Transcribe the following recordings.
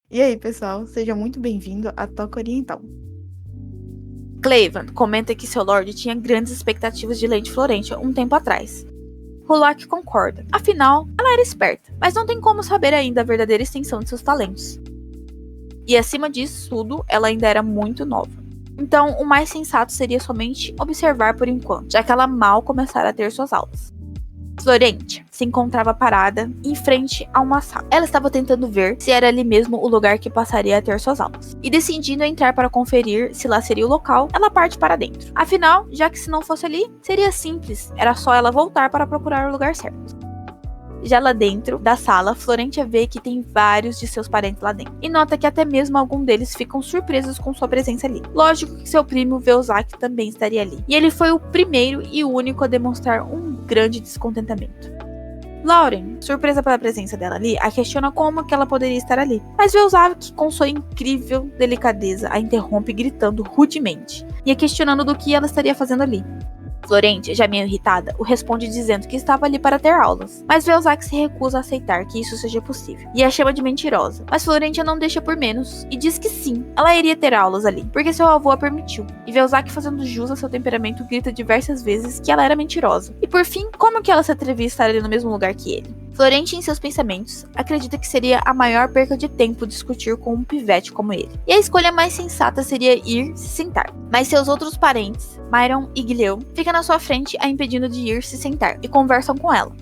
E aí, pessoal, seja muito bem-vindo à Toca Oriental. Cleveland comenta que seu Lorde tinha grandes expectativas de Lady Florentia um tempo atrás. Hulak concorda, afinal, ela era esperta, mas não tem como saber ainda a verdadeira extensão de seus talentos. E acima disso tudo, ela ainda era muito nova. Então, o mais sensato seria somente observar por enquanto, já que ela mal começara a ter suas aulas. Florentia se encontrava parada em frente a uma sala. Ela estava tentando ver se era ali mesmo o lugar que passaria a ter suas aulas. E decidindo entrar para conferir se lá seria o local, ela parte para dentro. Afinal, já que se não fosse ali, seria simples, era só ela voltar para procurar o lugar certo. Já lá dentro da sala, Florentia vê que tem vários de seus parentes lá dentro. E nota que até mesmo alguns deles ficam surpresos com sua presença ali. Lógico que seu primo Velzak também estaria ali. E ele foi o primeiro e único a demonstrar um grande descontentamento. Lauren, surpresa pela presença dela ali, a questiona como que ela poderia estar ali. Mas Velzak, com sua incrível delicadeza, a interrompe gritando rudemente. E a questionando do que ela estaria fazendo ali. Florentia, já meio irritada, o responde dizendo que estava ali para ter aulas, mas Velzak se recusa a aceitar que isso seja possível, e a chama de mentirosa. Mas Florentia não deixa por menos, e diz que sim, ela iria ter aulas ali, porque seu avô a permitiu. E Velzak, fazendo jus a seu temperamento, grita diversas vezes que ela era mentirosa. E por fim, como que ela se atrevia a estar ali no mesmo lugar que ele? Florentia, em seus pensamentos, acredita que seria a maior perca de tempo discutir com um pivete como ele. E a escolha mais sensata seria ir se sentar. Mas seus outros parentes, Myron e Guilherme, ficam na sua frente a impedindo de ir se sentar e conversam com ela.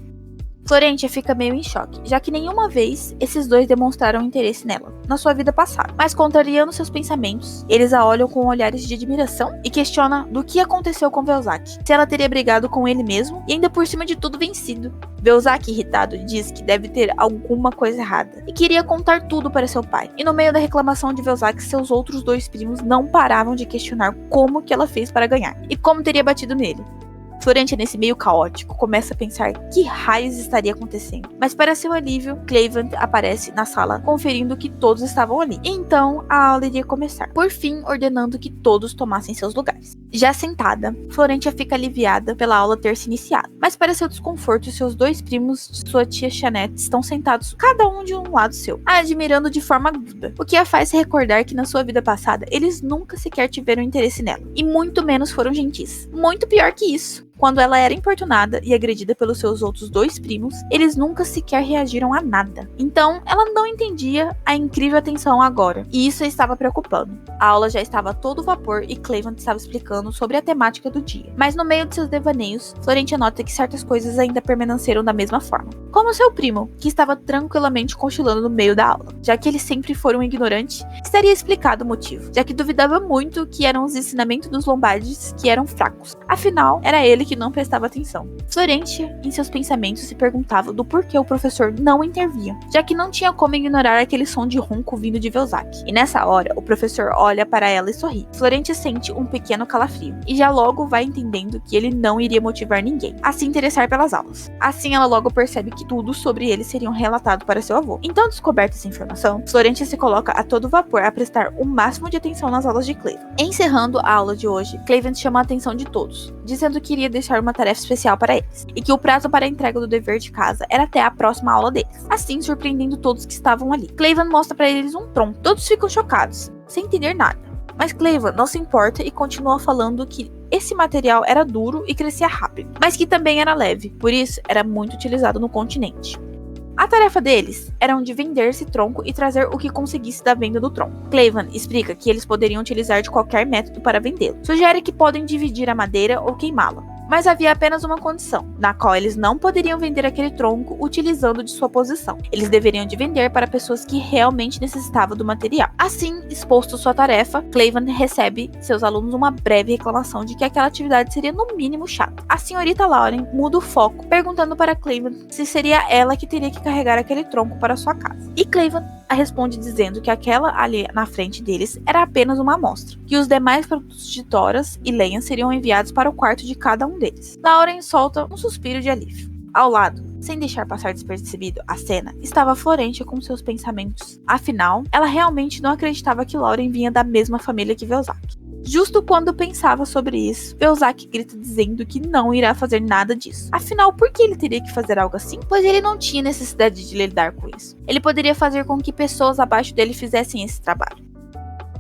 Florentia fica meio em choque, já que nenhuma vez esses dois demonstraram interesse nela, na sua vida passada. Mas contrariando seus pensamentos, eles a olham com olhares de admiração e questiona do que aconteceu com Velzak, se ela teria brigado com ele mesmo e ainda por cima de tudo vencido. Velzak, irritado, diz que deve ter alguma coisa errada e queria contar tudo para seu pai. E no meio da reclamação de Velzak, seus outros dois primos não paravam de questionar como que ela fez para ganhar e como teria batido nele. Florentia, nesse meio caótico, começa a pensar que raios estaria acontecendo. Mas para seu alívio, Cleveland aparece na sala, conferindo que todos estavam ali. E então, a aula iria começar, por fim ordenando que todos tomassem seus lugares. Já sentada, Florentia fica aliviada pela aula ter se iniciado. Mas para seu desconforto, seus dois primos de sua tia Chanette estão sentados, cada um de um lado seu, a admirando de forma aguda, o que a faz se recordar que na sua vida passada, eles nunca sequer tiveram interesse nela, e muito menos foram gentis. Muito pior que isso. Quando ela era importunada e agredida pelos seus outros dois primos, eles nunca sequer reagiram a nada. Então, ela não entendia a incrível atenção agora, e isso a estava preocupando. A aula já estava a todo vapor e Cleveland estava explicando sobre a temática do dia. Mas no meio de seus devaneios, Florentia nota que certas coisas ainda permaneceram da mesma forma. Como seu primo, que estava tranquilamente cochilando no meio da aula. Já que ele sempre foi um ignorante, estaria explicado o motivo, já que duvidava muito que eram os ensinamentos dos Lombardes que eram fracos. Afinal, era ele que não prestava atenção. Florentia, em seus pensamentos, se perguntava do porquê o professor não intervia, já que não tinha como ignorar aquele som de ronco vindo de Velzak. E nessa hora, o professor olha para ela e sorri. Florentia sente um pequeno calafrio, e já logo vai entendendo que ele não iria motivar ninguém a se interessar pelas aulas. Assim, ela logo percebe que tudo sobre ele seria relatado para seu avô. Então, descoberta essa informação, Florentia se coloca a todo vapor a prestar o máximo de atenção nas aulas de Cleveland. Encerrando a aula de hoje, Cleveland chama a atenção de todos, dizendo que iria deixar uma tarefa especial para eles, e que o prazo para a entrega do dever de casa era até a próxima aula deles, assim surpreendendo todos que estavam ali. Cleveland mostra para eles um tronco. Todos ficam chocados, sem entender nada. Mas Cleveland não se importa e continua falando que esse material era duro e crescia rápido, mas que também era leve, por isso era muito utilizado no continente. A tarefa deles era de vender esse tronco e trazer o que conseguisse da venda do tronco. Cleveland explica que eles poderiam utilizar de qualquer método para vendê-lo. Sugere que podem dividir a madeira ou queimá-la. Mas havia apenas uma condição, na qual eles não poderiam vender aquele tronco utilizando de sua posição. Eles deveriam de vender para pessoas que realmente necessitavam do material. Assim, exposto sua tarefa, Cleveland recebe seus alunos uma breve reclamação de que aquela atividade seria no mínimo chata. A senhorita Lauren muda o foco, perguntando para Cleveland se seria ela que teria que carregar aquele tronco para sua casa. E Cleveland a responde dizendo que aquela ali na frente deles era apenas uma amostra, que os demais produtos de toras e lenha seriam enviados para o quarto de cada um deles. Lauren solta um suspiro de alívio. Ao lado, sem deixar passar despercebido a cena, estava Florentia com seus pensamentos. Afinal, ela realmente não acreditava que Lauren vinha da mesma família que Velzak. Justo quando pensava sobre isso, Belzac grita dizendo que não irá fazer nada disso. Afinal, por que ele teria que fazer algo assim? Pois ele não tinha necessidade de lidar com isso. Ele poderia fazer com que pessoas abaixo dele fizessem esse trabalho.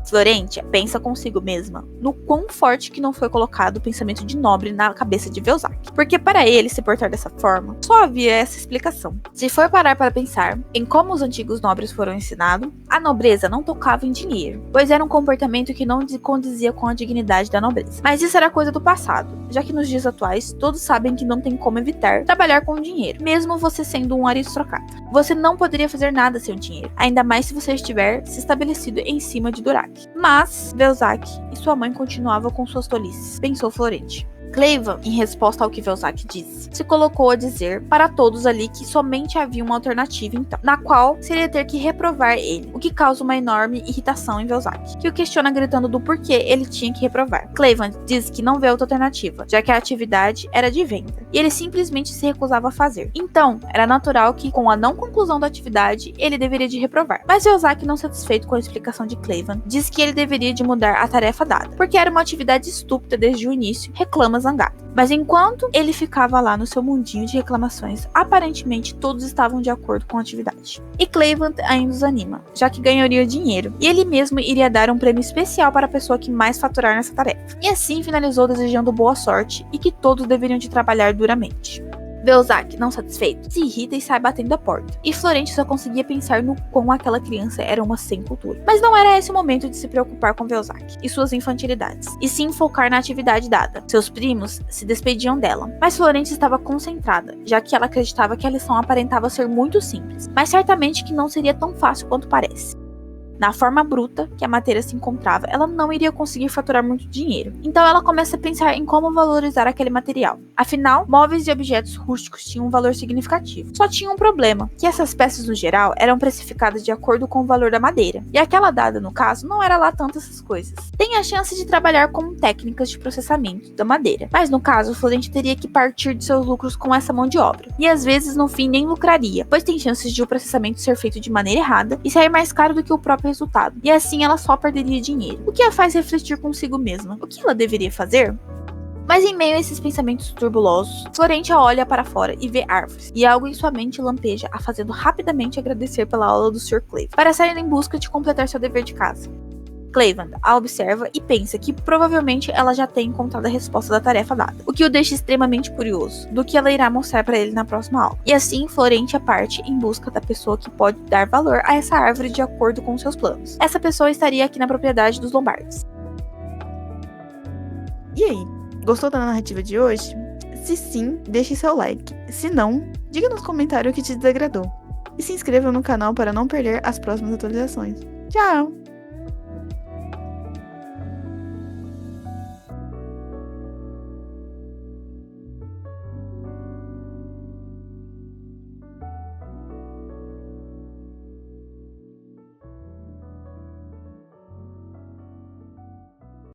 Florentia pensa consigo mesma no quão forte que não foi colocado o pensamento de nobre na cabeça de Belzac, porque para ele se portar dessa forma, só havia essa explicação. Se for parar para pensar em como os antigos nobres foram ensinados, a nobreza não tocava em dinheiro, pois era um comportamento que não condizia com a dignidade da nobreza. Mas isso era coisa do passado, já que nos dias atuais todos sabem que não tem como evitar trabalhar com dinheiro, mesmo você sendo um aristocrata. Você não poderia fazer nada sem o dinheiro, ainda mais se você estiver se estabelecido em cima de Durac. Mas Belzac e sua mãe continuavam com suas tolices, pensou Florentia. Clevan, em resposta ao que Belzac disse, se colocou a dizer para todos ali que somente havia uma alternativa então, na qual seria ter que reprovar ele, o que causa uma enorme irritação em Belzac, que o questiona gritando do porquê ele tinha que reprovar. Clevan diz que não vê outra alternativa, já que a atividade era de venda, e ele simplesmente se recusava a fazer. Então, era natural que, com a não conclusão da atividade, ele deveria de reprovar. Mas Belzac, não satisfeito com a explicação de Clevan, diz que ele deveria de mudar a tarefa dada, porque era uma atividade estúpida desde o início, reclama zangado. Mas enquanto ele ficava lá no seu mundinho de reclamações, aparentemente todos estavam de acordo com a atividade. E Clevan ainda os anima, já que ganharia dinheiro, e ele mesmo iria dar um prêmio especial para a pessoa que mais faturar nessa tarefa. E assim finalizou desejando boa sorte e que todos deveriam de trabalhar duramente. Belzac, não satisfeito, se irrita e sai batendo a porta. E Florentia só conseguia pensar no quão aquela criança era uma sem cultura. Mas não era esse o momento de se preocupar com Belzac e suas infantilidades, e sim focar na atividade dada. Seus primos se despediam dela, mas Florentia estava concentrada, já que ela acreditava que a lição aparentava ser muito simples, mas certamente que não seria tão fácil quanto parece. Na forma bruta que a matéria se encontrava, ela não iria conseguir faturar muito dinheiro. Então ela começa a pensar em como valorizar aquele material. Afinal, móveis e objetos rústicos tinham um valor significativo. Só tinha um problema, que essas peças no geral eram precificadas de acordo com o valor da madeira. E aquela dada, no caso, não era lá tanto essas coisas. Tem a chance de trabalhar com técnicas de processamento da madeira. Mas no caso, o Florente teria que partir de seus lucros com essa mão de obra. E às vezes no fim nem lucraria, pois tem chances de o processamento ser feito de maneira errada e sair mais caro do que o próprio resultado, e assim ela só perderia dinheiro, o que a faz refletir consigo mesma. O que ela deveria fazer? Mas em meio a esses pensamentos turbulosos, Florentia olha para fora e vê árvores, e algo em sua mente lampeja, a fazendo rapidamente agradecer pela aula do Sr. Clevan, para sair em busca de completar seu dever de casa. Clevan a observa e pensa que provavelmente ela já tem encontrado a resposta da tarefa dada, o que o deixa extremamente curioso do que ela irá mostrar para ele na próxima aula. E assim, Florentia parte em busca da pessoa que pode dar valor a essa árvore de acordo com seus planos. Essa pessoa estaria aqui na propriedade dos Lombards. E aí, gostou da narrativa de hoje? Se sim, deixe seu like. Se não, diga nos comentários o que te desagradou. E se inscreva no canal para não perder as próximas atualizações. Tchau!